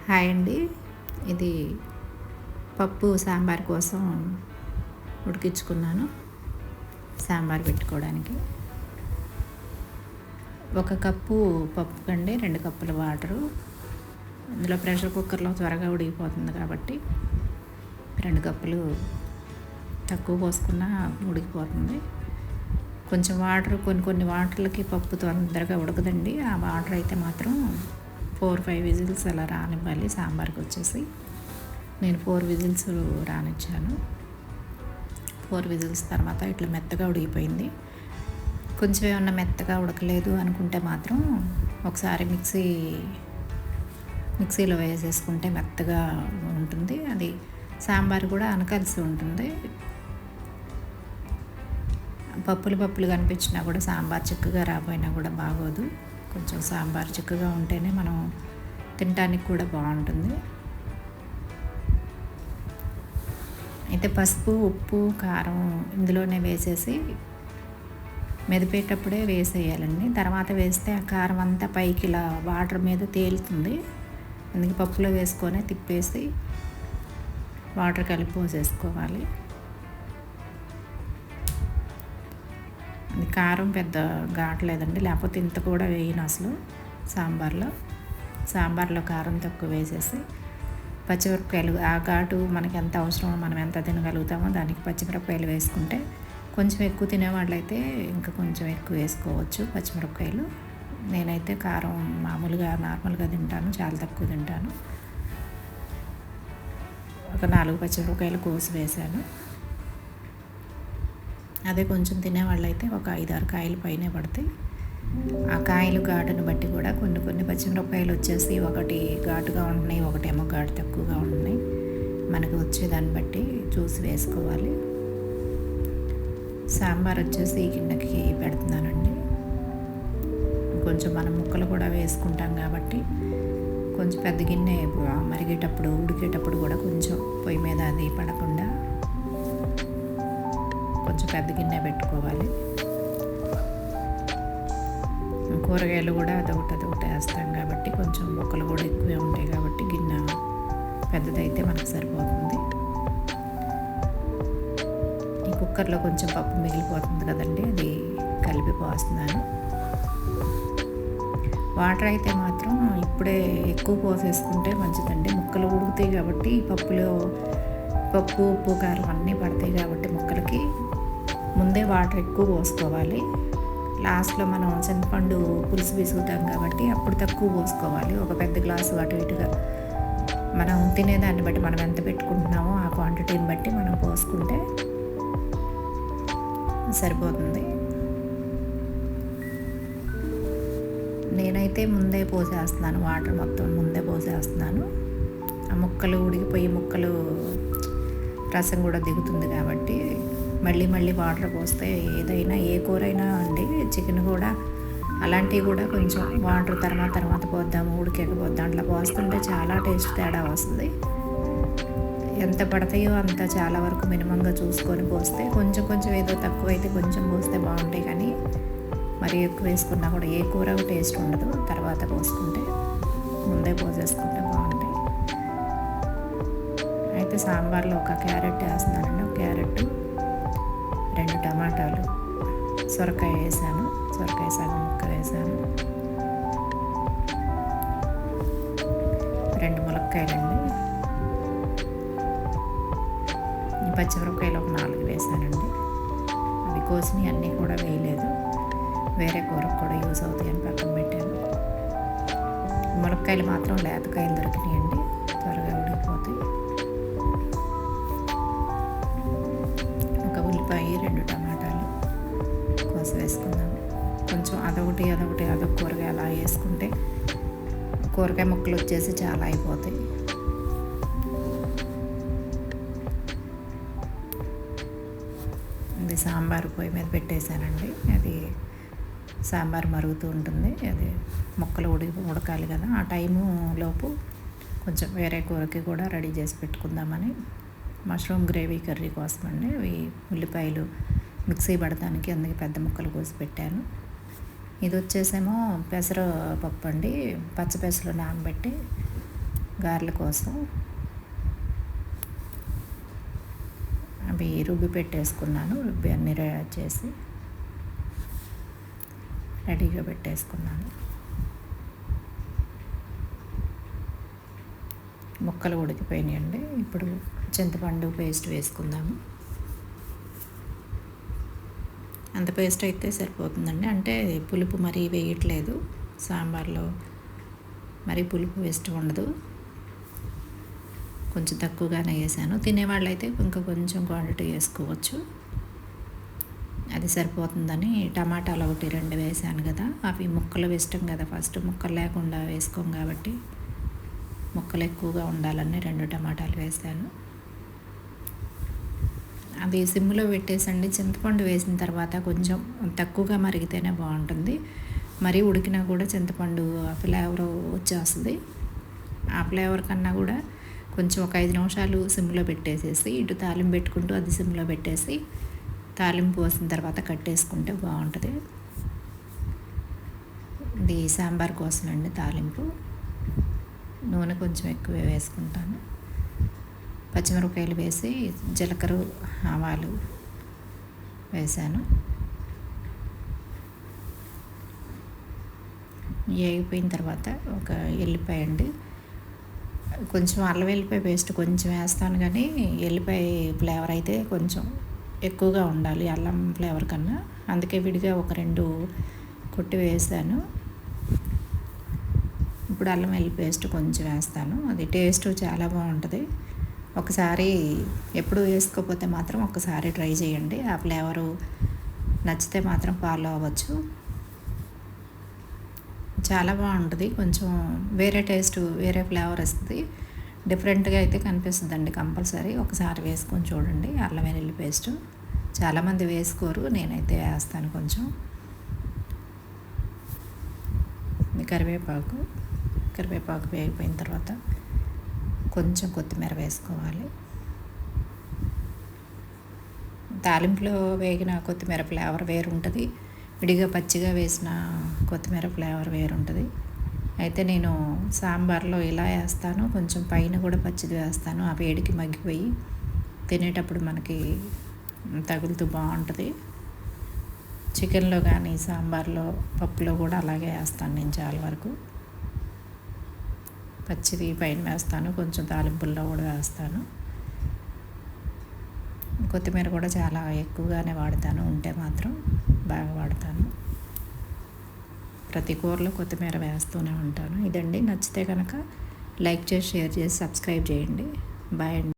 Hi అండి. ఇది పప్పు సాంబార్ కోసం ఉడికించుకున్నాను. సాంబార్ పెట్టుకోవడానికి 1 కప్పు పప్పు కండి 2 కప్పుల వాటరు. ఇందులో ప్రెషర్ కుక్కర్లో త్వరగా ఉడికిపోతుంది కాబట్టి 2 కప్పులు తక్కువ పోసుకున్నా ఉడికిపోతుంది. కొంచెం వాటర్ కొన్ని వాటర్లకి పప్పు తొందరగా ఉడకదండి. ఆ వాటర్ అయితే మాత్రం 4-5 విజిల్స్ అలా రానివ్వాలి. సాంబార్కి వచ్చేసి నేను 4 విజిల్స్ రానిచ్చాను. 4 విజిల్స్ తర్వాత ఇట్లా మెత్తగా ఉడికిపోయింది. కొంచెం ఏమన్నా మెత్తగా ఉడకలేదు అనుకుంటే మాత్రం ఒకసారి మిక్సీలో వేసేసుకుంటే మెత్తగా ఉంటుంది. అది సాంబార్ కూడా అనకలిసి ఉంటుంది. పప్పులు కనిపించినా కూడా సాంబార్ చిక్కగా రాపోయినా కూడా బాగోదు. కొంచెం సాంబార్ చిక్కగా ఉంటేనే మనం తినడానికి కూడా బాగుంటుంది. అయితే పసుపు, ఉప్పు, కారం ఇందులోనే వేసేసి మెదిపేటప్పుడే వేసేయాలండి. తర్వాత వేస్తే ఆ కారం అంతా పైకి ఇలా వాటర్ మీద తేలుతుంది. అందుకే పప్పులో వేసుకొని తిప్పేసి వాటర్ కలిపి పోసేసుకోవాలి. అది కారం పెద్ద ఘాట్లేదండి, లేకపోతే ఇంత కూడా వేయను అసలు. సాంబార్లో కారం తక్కువ వేసేసి పచ్చిమిరపకాయలు, ఆ ఘాటు మనకి ఎంత అవసరమో మనం ఎంత తినగలుగుతామో దానికి పచ్చిమిరపకాయలు వేసుకుంటే, కొంచెం ఎక్కువ తినేవాళ్ళైతే ఇంకా కొంచెం ఎక్కువ వేసుకోవచ్చు పచ్చిమిరపకాయలు. నేనైతే కారం మామూలుగా నార్మల్గా తింటాను, చాలా తక్కువ తింటాను. ఒక 4 పచ్చిమిరపకాయలు కోసి వేసాను. అదే కొంచెం తినేవాళ్ళైతే ఒక 5-6 కాయలు పైనే పడతాయి. ఆ కాయలు ఘాటును బట్టి కూడా కొన్ని పచ్చిమిరపకాయలు వచ్చేసి ఒకటి ఘాటుగా ఉంటున్నాయి, ఒకటేమో ఘాటు తక్కువగా ఉంటున్నాయి. మనకు వచ్చేదాన్ని బట్టి చూసి వేసుకోవాలి. సాంబార్ వచ్చేసి గిన్నెకి పెడుతున్నానండి. కొంచెం మనం ముక్కలు కూడా వేసుకుంటాం కాబట్టి కొంచెం పెద్ద గిన్నె మరిగేటప్పుడు ఉడికేటప్పుడు కూడా కొంచెం పొయ్యి మీద అది పడకుండా కొంచెం పెద్ద గిన్నె పెట్టుకోవాలి. కూరగాయలు కూడా అదొకటి వేస్తాం కాబట్టి కొంచెం ముక్కలు కూడా ఎక్కువే ఉంటాయి కాబట్టి గిన్నె పెద్దదైతే మనకు సరిపోతుంది. ఈ కుక్కర్లో కొంచెం పప్పు మిగిలిపోతుంది కదండి, అది కలిపి పోస్తున్నాను. వాటర్ అయితే మాత్రం ఇప్పుడే ఎక్కువ పోసేసుకుంటే మంచిదండి. ముక్కలు ఉడుకుతాయి కాబట్టి పప్పులో పప్పు, ఉప్పు, కారం అన్నీ పడతాయి కాబట్టి ముక్కలకి ముందే వాటర్ ఎక్కువ పోసుకోవాలి. లాస్ట్లో మనం చింతపండు పులుసు విసుగుతాం కాబట్టి అప్పుడు తక్కువ పోసుకోవాలి. ఒక పెద్ద గ్లాసు అటు ఇటుగా మనం తినేదాన్ని బట్టి, మనం ఎంత పెట్టుకుంటున్నామో ఆ క్వాంటిటీని బట్టి మనం పోసుకుంటే సరిపోతుంది. నేనైతే ముందే పోసేస్తున్నాను, వాటర్ మొత్తం ముందే పోసేస్తున్నాను. ఆ ముక్కలు ఉడికిపోయి ముక్కలు రసం కూడా దిగుతుంది కాబట్టి మళ్ళీ వాటర్ పోస్తే ఏదైనా ఏ కూర అయినా అండి, చికెన్ కూడా అలాంటివి కూడా కొంచెం వాటర్ తర్వాత పోద్దాము, ఉడికేకపోద్దాం అట్లా పోస్తుంటే చాలా టేస్ట్ తేడా వస్తుంది. ఎంత పడతాయో అంత చాలా వరకు మినిమంగా చూసుకొని పోస్తే కొంచెం ఏదో తక్కువైతే కొంచెం పోస్తే బాగుంటాయి, కానీ మరి ఎక్కువ వేసుకున్నా కూడా ఏ కూర టేస్ట్ ఉండదు. తర్వాత పోసుకుంటే ముందే పోసేసుకుంటే బాగుంటాయి. అయితే సాంబార్లో ఒక క్యారెట్ వేస్తున్నానండి. ఒక క్యారెట్, 2 టమాటాలు, సొరకాయ వేసాను, సొరకాయ సగం ముక్క వేసాను, 2 ములక్కాయలండి, పచ్చిమిరపకాయలు ఒక 4 వేసానండి. అవి కోసినవి అన్నీ కూడా వేయలేదు, వేరే కూరకు కూడా యూస్ అవుతాయని పక్కన పెట్టాను. ములక్కాయలు మాత్రం లేతకాయలు దొరికినాయండి, త్వరగా ఉడికిపోతాయి. ఒక ఉల్లిపాయ, 2 టమాటాలు కోసి వేసుకుందాం. కొంచెం అదొకటి అదొక కూరగాయ అలా వేసుకుంటే కూరగాయ ముక్కలు వచ్చేసి చాలా అయిపోతాయి. ఇది సాంబార్ పొయ్యి మీద పెట్టేశానండి. అది సాంబార్ మరుగుతూ ఉంటుంది. అది ముక్కలు ఉడకాలి కదా, ఆ టైము లోపు కొంచెం వేరే కూరకి కూడా రెడీ చేసి పెట్టుకుందామని మష్రూమ్ గ్రేవీ కర్రీ కోసం అండి. అవి ఉల్లిపాయలు మిక్సీ పడటానికి, అందుకే పెద్ద ముక్కలు కోసి పెట్టాను. ఇది వచ్చేసేమో పెసరపప్పు అండి, పచ్చ పెసలు నానబెట్టి గారెల కోసం అవి రుబ్బి పెట్టేసుకున్నాను. రుబ్బి అన్నీ చేసి రెడీగా పెట్టేసుకున్నాను. ముక్కలు ఉడికిపోయినాయండి. ఇప్పుడు చింతపండు పేస్ట్ వేసుకుందాము. అంత పేస్ట్ అయితే సరిపోతుందండి. అంటే పులుపు మరీ వేయట్లేదు, సాంబార్లో మరీ పులుపు ఇష్టం ఉండదు, కొంచెం తక్కువగానే వేసాను. తినేవాళ్ళైతే ఇంకా కొంచెం క్వాంటిటీ వేసుకోవచ్చు. అది సరిపోతుందని టమాటాలు 1-2 వేసాను కదా, అవి ముక్కలు ఇష్టం కదా, ఫస్ట్ ముక్కలు లేకుండా వేసుకోం కాబట్టి ముక్కలు ఎక్కువగా ఉండాలని 2 టమాటాలు వేసాను. అది సిమ్లో పెట్టేసండి. చింతపండు వేసిన తర్వాత కొంచెం తక్కువగా మరిగితేనే బాగుంటుంది. మరీ ఉడికినా కూడా చింతపండు ఫ్లేవర్ వచ్చేస్తుంది. ఆ ఫ్లేవర్ కన్నా కూడా కొంచెం ఒక 5 నిమిషాలు సిమ్లో పెట్టేసేసి ఇటు తాలింపు పెట్టుకుంటూ అది సిమ్లో పెట్టేసి తాలింపు పోసిన తర్వాత కట్టేసుకుంటే బాగుంటుంది. ఇది సాంబార్ కోసం అండి తాలింపు. నూనె కొంచెం ఎక్కువ వేసుకుంటాను. పచ్చిమిరపకాయలు వేసి జీలకర్ర ఆవాలు వేసాను. వేగిపోయిన తర్వాత ఒక ఎల్లిపాయ అండి, కొంచెం అల్లం వెల్లిపాయ పేస్ట్ కొంచెం వేస్తాను, కానీ ఎల్లిపాయ ఫ్లేవర్ అయితే కొంచెం ఎక్కువగా ఉండాలి అల్లం ఫ్లేవర్ కన్నా, అందుకే విడిగా ఒక 2 కొట్టి వేసాను. ఇప్పుడు అల్లం వెల్లుల్లి పేస్ట్ కొంచెం వేస్తాను. అది టేస్ట్ చాలా బాగుంటుంది. ఒకసారి ఎప్పుడు వేసుకోకపోతే మాత్రం ఒకసారి ట్రై చేయండి. ఆ ఫ్లేవరు నచ్చితే మాత్రం ఫాలో అవ్వచ్చు. చాలా బాగుంటుంది. కొంచెం వేరే టేస్ట్, వేరే ఫ్లేవర్ వస్తుంది. డిఫరెంట్గా అయితే కనిపిస్తుందండి. కంపల్సరీ ఒకసారి వేసుకొని చూడండి. అల్లం వెల్లుల్లి పేస్ట్ చాలామంది వేసుకోరు, నేనైతే వేస్తాను. కొంచెం కరివేపాకు వేగిపోయిన తర్వాత కొంచెం కొత్తిమీర వేసుకోవాలి. తాలింపులో వేగిన కొత్తిమీర ఫ్లేవర్ వేరు ఉంటుంది, విడిగా పచ్చిగా వేసిన కొత్తిమీర ఫ్లేవర్ వేరు ఉంటుంది. అయితే నేను సాంబార్లో ఇలా వేస్తాను, కొంచెం పైన కూడా పచ్చిది వేస్తాను. ఆ వేడికి మగ్గిపోయి తినేటప్పుడు మనకి తగులుతూ బాగుంటుంది. చికెన్లో కానీ సాంబార్లో పప్పులో కూడా అలాగే వేస్తాను నేను. చాలా వరకు పచ్చిది పైన వేస్తాను, కొంచెం తాలింపుల్లో కూడా వేస్తాను. కొత్తిమీర కూడా చాలా ఎక్కువగానే వాడతాను, ఉంటే మాత్రం బాగా వాడతాను. ప్రతి కూరలో కొత్తిమీర వేస్తూనే ఉంటాను. ఇదండి, నచ్చితే కనుక లైక్ చేసి, షేర్ చేసి, సబ్స్క్రైబ్ చేయండి. బాయ్ అండి.